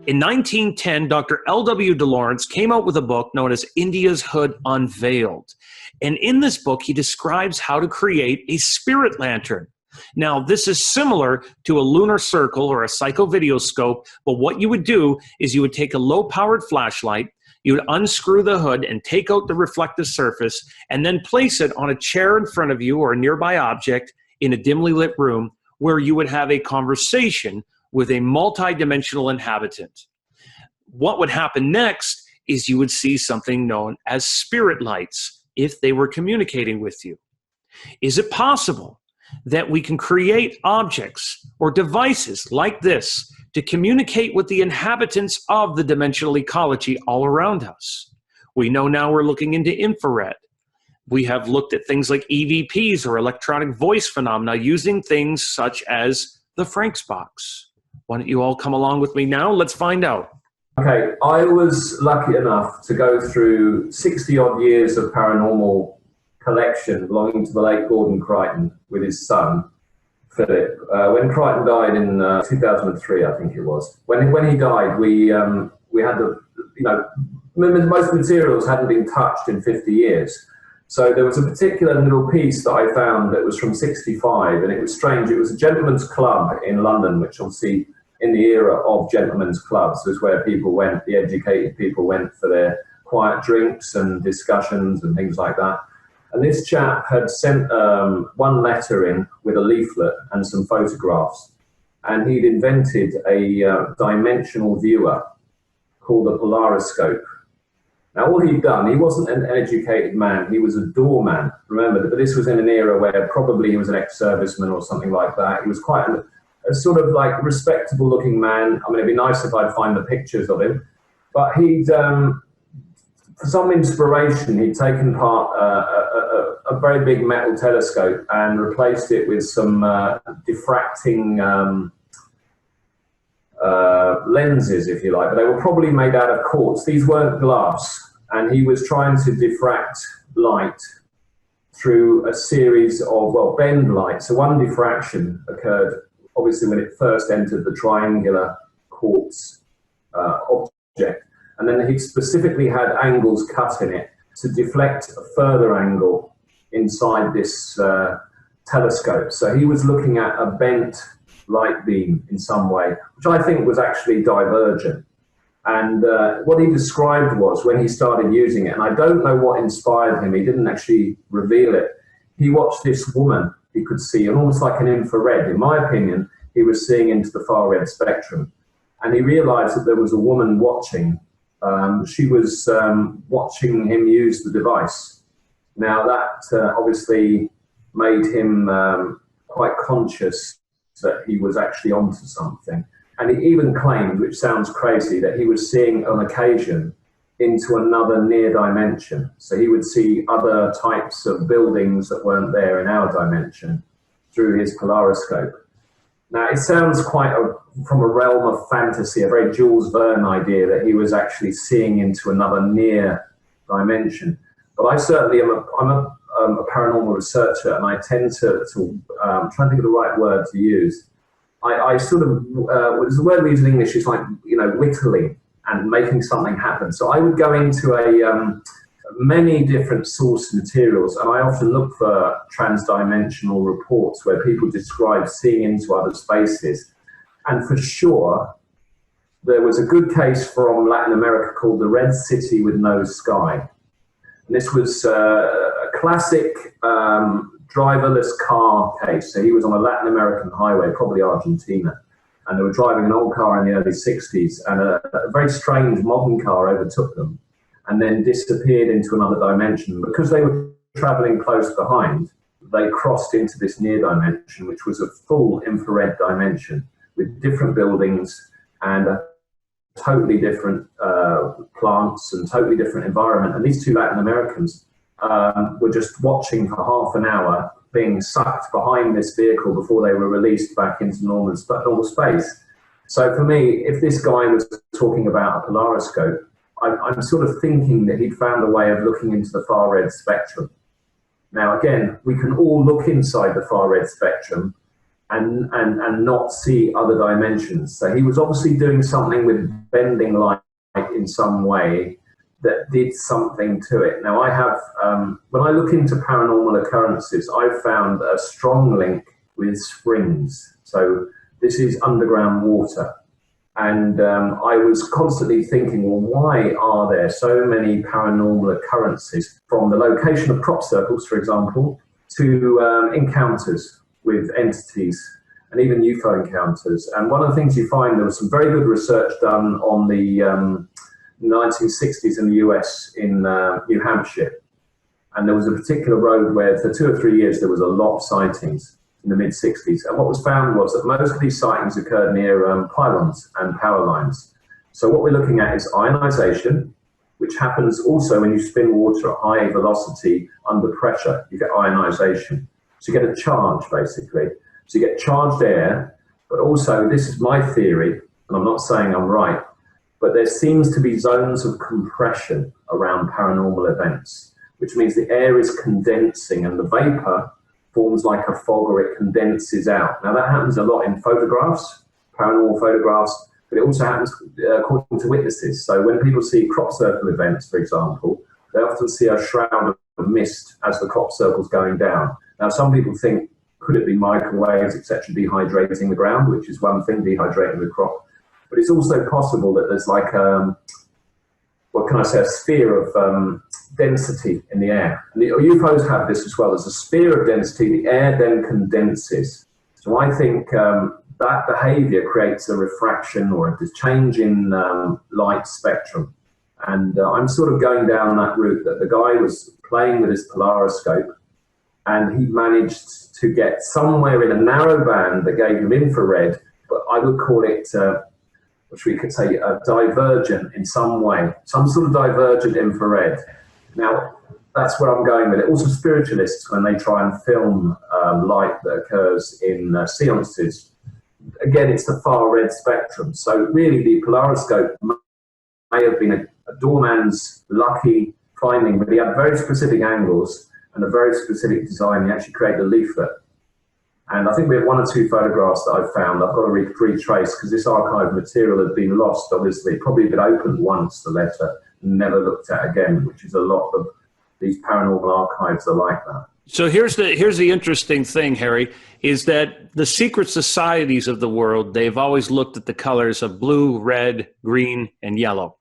In 1910, Dr. L.W. DeLawrence came out with a book known as India's Hood Unveiled. And in this book, he describes how to create a spirit lantern. Now, this is similar to a lunar circle or a psychovideoscope, but what you would do is you would take a low-powered flashlight, you would unscrew the hood and take out the reflective surface, and then place it on a chair in front of you or a nearby object in a dimly lit room where you would have a conversation with a multidimensional inhabitant. What would happen next is you would see something known as spirit lights if they were communicating with you. Is it possible that we can create objects or devices like this to communicate with the inhabitants of the dimensional ecology all around us? We know now we're looking into infrared. We have looked at things like EVPs or electronic voice phenomena using things such as the Frank's box. Why don't you all come along with me now? Let's find out. Okay, I was lucky enough to go through 60-odd years of paranormal collection belonging to the late Gordon Crichton with his son, Philip. When Crichton died in 2003, I think it was. When he died, we had most materials hadn't been touched in 50 years. So there was a particular little piece that I found that was from 65, and it was strange. It was a gentleman's club in London, which obviously in the era of gentlemen's clubs was where people went, the educated people went for their quiet drinks and discussions and things like that. And this chap had sent one letter in with a leaflet and some photographs. And he'd invented a dimensional viewer called a Polariscope. Now, all he'd done, he wasn't an educated man, he was a doorman. Remember, but this was in an era where probably he was an ex-serviceman or something like that. He was quite a sort of like respectable looking man. I mean, it'd be nice if I'd find the pictures of him. But he'd, for some inspiration, he'd taken apart a very big metal telescope and replaced it with some diffracting lenses, if you like, but they were probably made out of quartz. These weren't glass, and he was trying to diffract light through a series of, well, bend light. So one diffraction occurred, obviously, when it first entered the triangular quartz object, and then he specifically had angles cut in it to deflect a further angle inside this telescope. So he was looking at a bent light beam in some way, which I think was actually divergent. And what he described was when he started using it, and I don't know what inspired him, he didn't actually reveal it. He watched this woman he could see, and almost like an infrared. In my opinion, he was seeing into the far red spectrum. And he realized that there was a woman watching. She was watching him use the device. Now that obviously made him quite conscious that he was actually onto something. And he even claimed, which sounds crazy, that he was seeing on occasion into another near dimension. So he would see other types of buildings that weren't there in our dimension through his polariscope. Now it sounds quite from a realm of fantasy, a very Jules Verne idea that he was actually seeing into another near dimension. But I certainly am I'm a paranormal researcher, and I tend to try and think of the right word to use. I sort of, the word we use in English is like, whittling and making something happen. So I would go into many different source materials, and I often look for transdimensional reports where people describe seeing into other spaces. And for sure, there was a good case from Latin America called the Red City with No Sky. And this was a classic driverless car case. So he was on a Latin American highway, probably Argentina, and they were driving an old car in the early 60s, and a very strange modern car overtook them and then disappeared into another dimension. Because they were traveling close behind, they crossed into this near dimension, which was a full infrared dimension with different buildings and a totally different plants and totally different environment. And these two Latin Americans were just watching for half an hour, being sucked behind this vehicle before they were released back into normal space. So for me, if this guy was talking about a polariscope, I'm sort of thinking that he'd found a way of looking into the far red spectrum. Now, again, we can all look inside the far red spectrum, and not see other dimensions. So he was obviously doing something with bending light in some way that did something to it. Now I have, when I look into paranormal occurrences, I've found a strong link with springs. So this is underground water. And I was constantly thinking, well, why are there so many paranormal occurrences, from the location of crop circles, for example, to encounters with entities and even UFO encounters? And one of the things you find, there was some very good research done on the 1960s in the US in New Hampshire. And there was a particular road where for 2 or 3 years there was a lot of sightings in the mid-60s. And what was found was that most of these sightings occurred near pylons and power lines. So what we're looking at is ionization, which happens also when you spin water at high velocity under pressure. You get ionization. So you get a charge, basically. So you get charged air, but also, this is my theory, and I'm not saying I'm right, but there seems to be zones of compression around paranormal events, which means the air is condensing and the vapor forms like a fog, or it condenses out. Now that happens a lot in photographs, paranormal photographs, but it also happens according to witnesses. So when people see crop circle events, for example, they often see a shroud of mist as the crop circle's going down. Now some people think, could it be microwaves, etc., dehydrating the ground, which is one thing, dehydrating the crop. But it's also possible that there's like what can I say, a sphere of density in the air. And the UFOs have this as well. There's a sphere of density, the air then condenses. So I think that behavior creates a refraction or a change in light spectrum. And I'm sort of going down that route, that the guy was playing with his Polariscope and he managed to get somewhere in a narrow band that gave him infrared, but I would call it which we could say divergent in some way, some sort of divergent infrared. Now, that's where I'm going with it. Also, spiritualists, when they try and film light that occurs in seances, again, it's the far red spectrum. So really, the Polariscope may have been a doorman's lucky finding, but he had very specific angles and a very specific design. He actually created a leaflet. And I think we have 1 or 2 photographs that I've found. I've got to retrace, because this archive material had been lost, obviously. Probably been opened once, the letter, and never looked at again, which is a lot of these paranormal archives are like that. So here's the interesting thing, Harry, is that the secret societies of the world, they've always looked at the colors of blue, red, green, and yellow.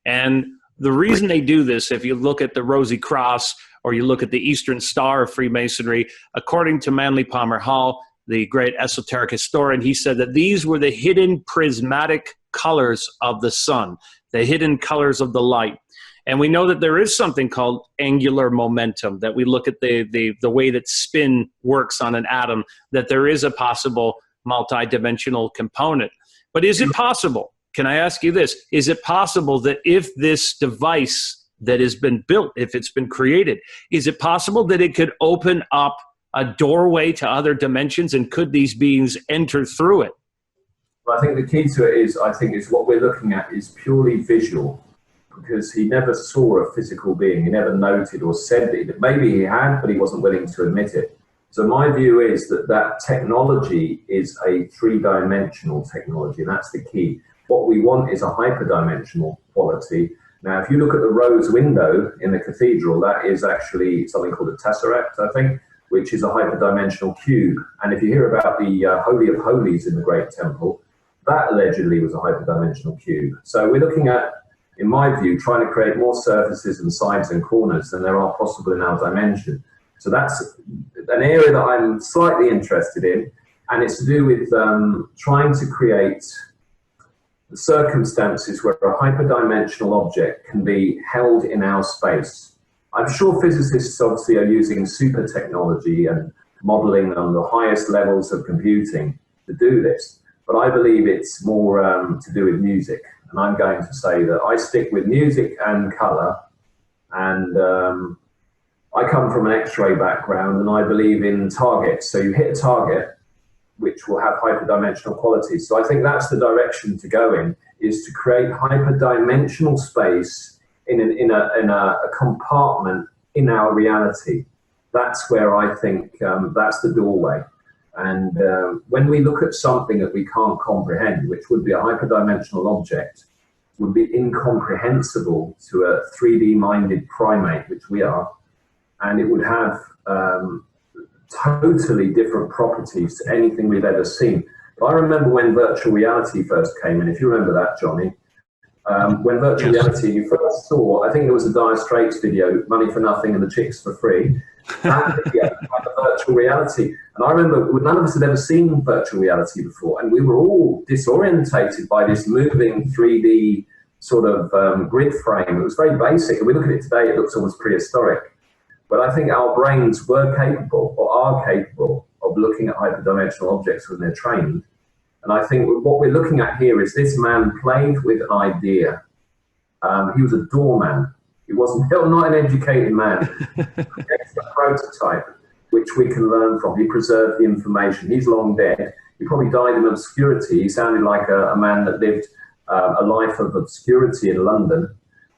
And the reason they do this, if you look at the Rosy Cross, or you look at the Eastern Star of Freemasonry, according to Manly Palmer Hall, the great esoteric historian, he said that these were the hidden prismatic colors of the sun, the hidden colors of the light. And we know that there is something called angular momentum, that we look at the way that spin works on an atom, that there is a possible multidimensional component. But is it possible? Can I ask you this? Is it possible that if this device that has been built, if it's been created, is it possible that it could open up a doorway to other dimensions, and could these beings enter through it? Well, I think the key to it is, what we're looking at is purely visual, because he never saw a physical being. He never noted or said that. Maybe he had, but he wasn't willing to admit it. So my view is that technology is a 3-dimensional technology, and that's the key. What we want is a hyperdimensional quality. Now, if you look at the rose window in the cathedral, that is actually something called a tesseract, I think, which is a hyperdimensional cube. And if you hear about the Holy of Holies in the Great Temple, that allegedly was a hyperdimensional cube. So we're looking at, in my view, trying to create more surfaces and sides and corners than there are possible in our dimension. So that's an area that I'm slightly interested in, and it's to do with trying to create circumstances where a hyperdimensional object can be held in our space. I'm sure physicists obviously are using super technology and modeling on the highest levels of computing to do this, but I believe it's more to do with music. And I'm going to say that I stick with music and color, and I come from an X-ray background, and I believe in targets. So you hit a target, which will have hyperdimensional qualities. So I think that's the direction to go in, is to create hyperdimensional space in a compartment in our reality. That's where I think that's the doorway. And when we look at something that we can't comprehend, which would be a hyperdimensional object, would be incomprehensible to a 3D-minded primate, which we are, and it would have totally different properties to anything we've ever seen. But I remember when virtual reality first came in, if you remember that, Johnny, when virtual reality you first saw, I think it was a Dire Straits video, Money for Nothing and the Chicks for Free, that video, like the virtual reality. And I remember none of us had ever seen virtual reality before, and we were all disorientated by this moving 3D sort of grid frame. It was very basic, and we look at it today, it looks almost prehistoric. But I think our brains were capable, or are capable, of looking at hyperdimensional objects when they're trained. And I think what we're looking at here is this man played with an idea. He was a doorman. He wasn't not an educated man. It's a prototype, which we can learn from. He preserved the information. He's long dead. He probably died in obscurity. He sounded like a man that lived a life of obscurity in London,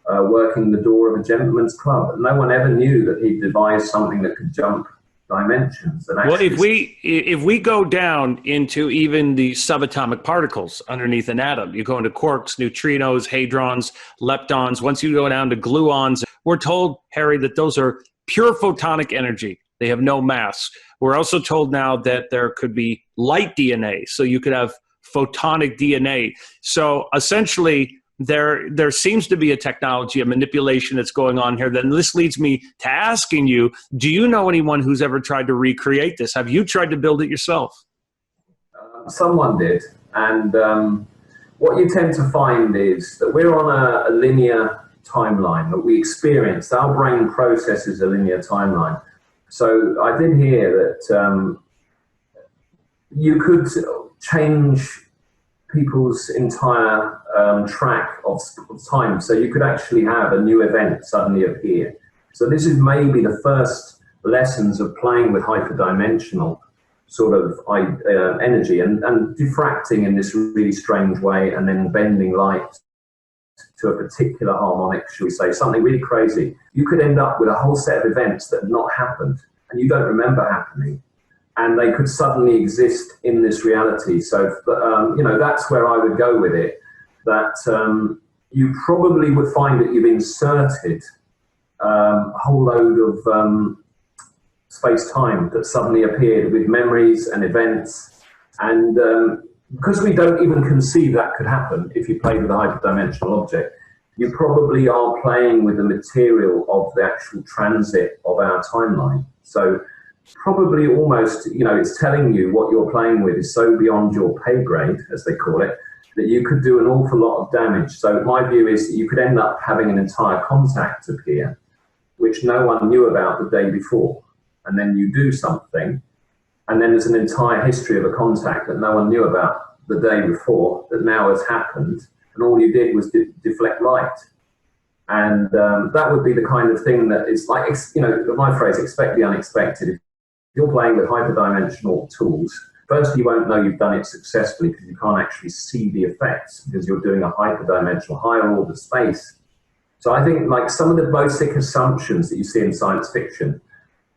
working the door of a gentleman's club. No one ever knew that he devised something that could jump dimensions. And well, if we go down into even the subatomic particles underneath an atom, you go into quarks, neutrinos, hadrons, leptons. Once you go down to gluons, we're told, Harry, that those are pure photonic energy. They have no mass. We're also told now that there could be light DNA, so you could have photonic DNA. So essentially, there seems to be a technology, a manipulation that's going on here. Then this leads me to asking you, do you know anyone who's ever tried to recreate this? Have you tried to build it yourself? Someone did. And what you tend to find is that we're on a linear timeline that we experience. Our brain processes a linear timeline. So I did hear that you could change people's entire track of time. So you could actually have a new event suddenly appear. So this is maybe the first lessons of playing with hyperdimensional sort of energy and diffracting in this really strange way, and then bending light to a particular harmonic, shall we say, something really crazy. You could end up with a whole set of events that have not happened and you don't remember happening, and they could suddenly exist in this reality. So, you know, that's where I would go with it, that you probably would find that you've inserted a whole load of space-time that suddenly appeared with memories and events. And because we don't even conceive that could happen if you play with a hyperdimensional object, you probably are playing with the material of the actual transit of our timeline. So probably almost, you know, it's telling you what you're playing with is so beyond your pay grade, as they call it, that you could do an awful lot of damage. So my view is that you could end up having an entire contact appear, which no one knew about the day before. And then you do something, and then there's an entire history of a contact that no one knew about the day before that now has happened, and all you did was deflect light. And that would be the kind of thing that is like, you know, my phrase, expect the unexpected. If you're playing with hyperdimensional tools, first you won't know you've done it successfully because you can't actually see the effects, because you're doing a hyperdimensional, higher order space. So I think like some of the basic assumptions that you see in science fiction,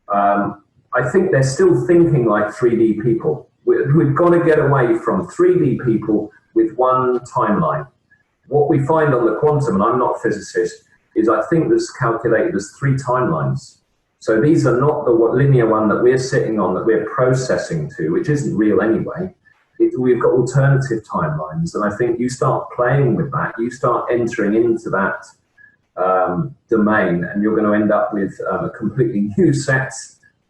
I think they're still thinking like 3D people. We've got to get away from 3D people with one timeline. What we find on the quantum, and I'm not a physicist, is I think there's calculated as 3 timelines. So these are not the linear one that we're sitting on, that we're processing to, which isn't real anyway. We've got alternative timelines, and I think you start playing with that, you start entering into that domain, and you're going to end up with a completely new set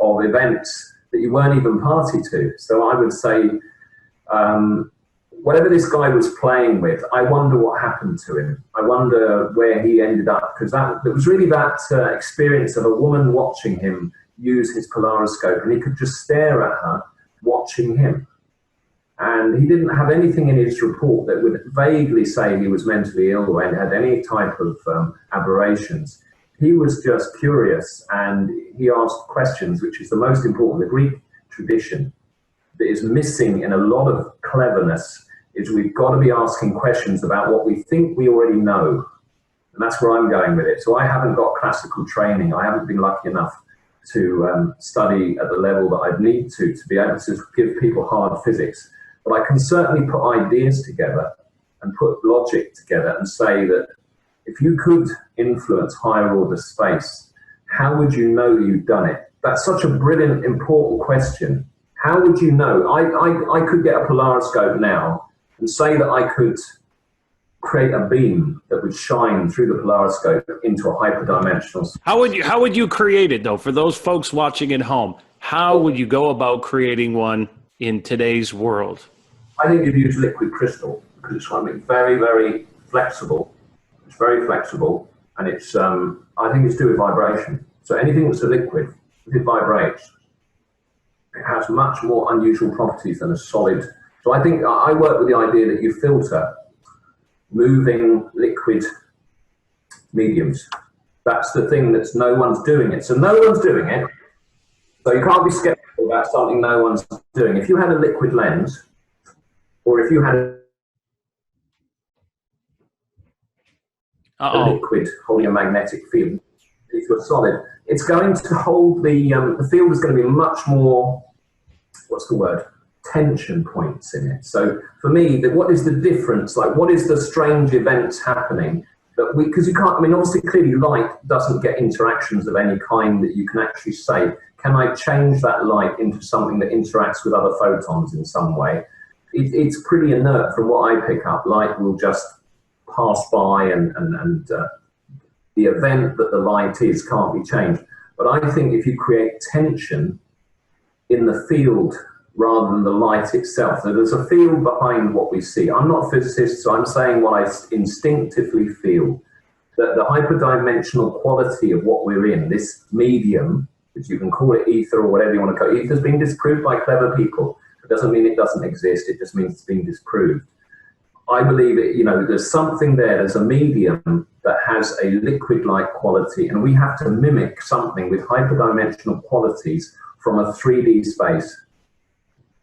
of events that you weren't even party to. So I would say, whatever this guy was playing with, I wonder what happened to him. I wonder where he ended up, because it was really that experience of a woman watching him use his Polariscope, and he could just stare at her watching him. And he didn't have anything in his report that would vaguely say he was mentally ill or had any type of aberrations. He was just curious, and he asked questions, which is the most important. The Greek tradition that is missing in a lot of cleverness is we've got to be asking questions about what we think we already know. And that's where I'm going with it. So I haven't got classical training. I haven't been lucky enough to study at the level that I'd need to be able to give people hard physics. But I can certainly put ideas together and put logic together and say that if you could influence higher order space, how would you know you've done it? That's such a brilliant, important question. How would you know? I could get a polariscope now and say that I could create a beam that would shine through the polariscope into a hyperdimensional. How would you create it though? For those folks watching at home, how would you go about creating one in today's world? I think you'd use liquid crystal because it's something very, very flexible. It's very flexible, and it's I think it's to do with vibration. So anything that's a liquid, if it vibrates, it has much more unusual properties than a solid. So I think I work with the idea that you filter moving liquid mediums. That's the thing that's no one's doing it. So no one's doing it. So you can't be skeptical about something no one's doing. If you had a liquid lens, or if you had a liquid holding a magnetic field into a solid, it's going to hold the field is going to be much more, what's the word, tension points in it. So for me, what is the difference? Like, what is the strange events happening that because you can't, I mean, obviously clearly light doesn't get interactions of any kind that you can actually say, can I change that light into something that interacts with other photons in some way? It's pretty inert from what I pick up. Light will just pass by and the event that the light is can't be changed. But I think if you create tension in the field rather than the light itself, so there's a field behind what we see. I'm not a physicist, so I'm saying what I instinctively feel, that the hyperdimensional quality of what we're in, this medium, which you can call it ether or whatever you want to call it, ether's been disproved by clever people. It doesn't mean it doesn't exist, it just means it's been disproved. I believe it, you know, there's something there, there's a medium that has a liquid-like quality, and we have to mimic something with hyperdimensional qualities from a 3D space.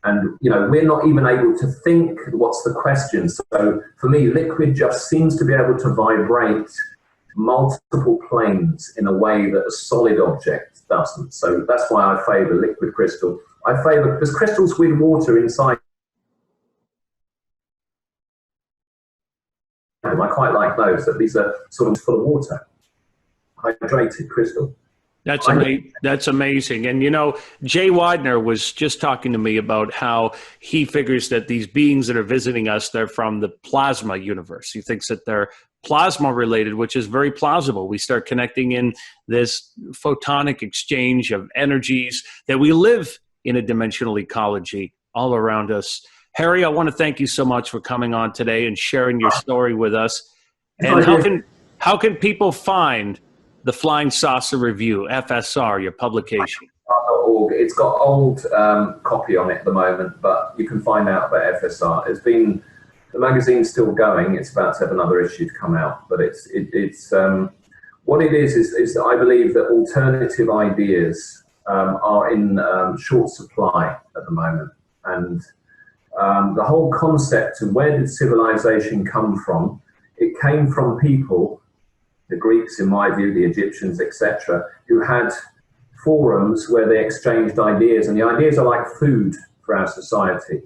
And, you know, we're not even able to think, what's the question? So for me, liquid just seems to be able to vibrate multiple planes in a way that a solid object doesn't. So that's why I favor liquid crystal. I favor, because crystals with water inside, I quite like those, that these are sort of full of water, hydrated crystal. That's amazing. And, you know, Jay Widener was just talking to me about how he figures that these beings that are visiting us, they're from the plasma universe. He thinks that they're plasma related, which is very plausible. We start connecting in this photonic exchange of energies, that we live in a dimensional ecology all around us. Harry, I want to thank you so much for coming on today and sharing your story with us. And how can people find the Flying Saucer Review, FSR, your publication? It's got old copy on it at the moment, but you can find out about FSR. The magazine's still going. It's about to have another issue to come out, but it's what it is that I believe that alternative ideas are in short supply at the moment, and the whole concept of where did civilization come from? It came from people, the Greeks, in my view, the Egyptians, etc., who had forums where they exchanged ideas, and the ideas are like food for our society.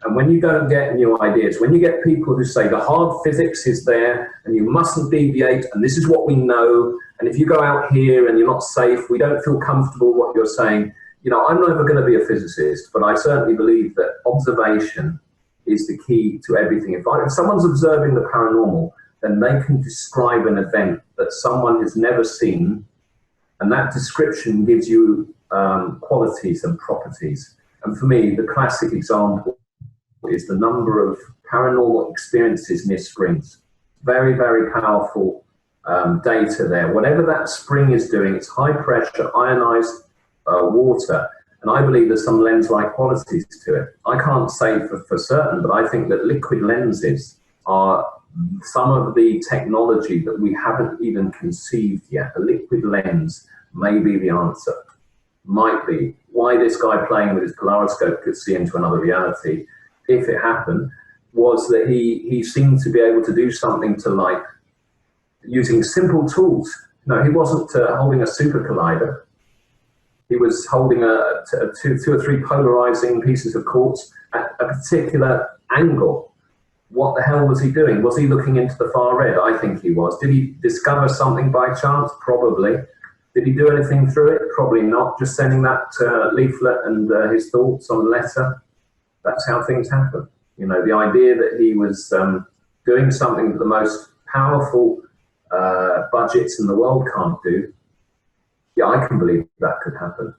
And when you don't get new ideas, when you get people who say the hard physics is there and you mustn't deviate, and this is what we know, and if you go out here and you're not safe, we don't feel comfortable with what you're saying. You know, I'm never going to be a physicist, but I certainly believe that observation is the key to everything. If someone's observing the paranormal, then they can describe an event that someone has never seen, and that description gives you qualities and properties. And for me, the classic example is the number of paranormal experiences near springs. Very, very powerful data there. Whatever that spring is doing, it's high pressure, ionized water, and I believe there's some lens-like qualities to it. I can't say for certain, but I think that liquid lenses are some of the technology that we haven't even conceived yet. A liquid lens may be the answer, might be. Why this guy playing with his polariscope could see into another reality, if it happened, was that he seemed to be able to do something to light using simple tools. No, he wasn't holding a super collider. he was holding two or three polarizing pieces of quartz at a particular angle. What the hell was he doing? Was he looking into the far red? I think he was. Did he discover something by chance? Probably. Did he do anything through it? Probably not. Just sending that leaflet and his thoughts on a letter. That's how things happen. You know, the idea that he was doing something that the most powerful budgets in the world can't do, yeah, I can believe that could happen.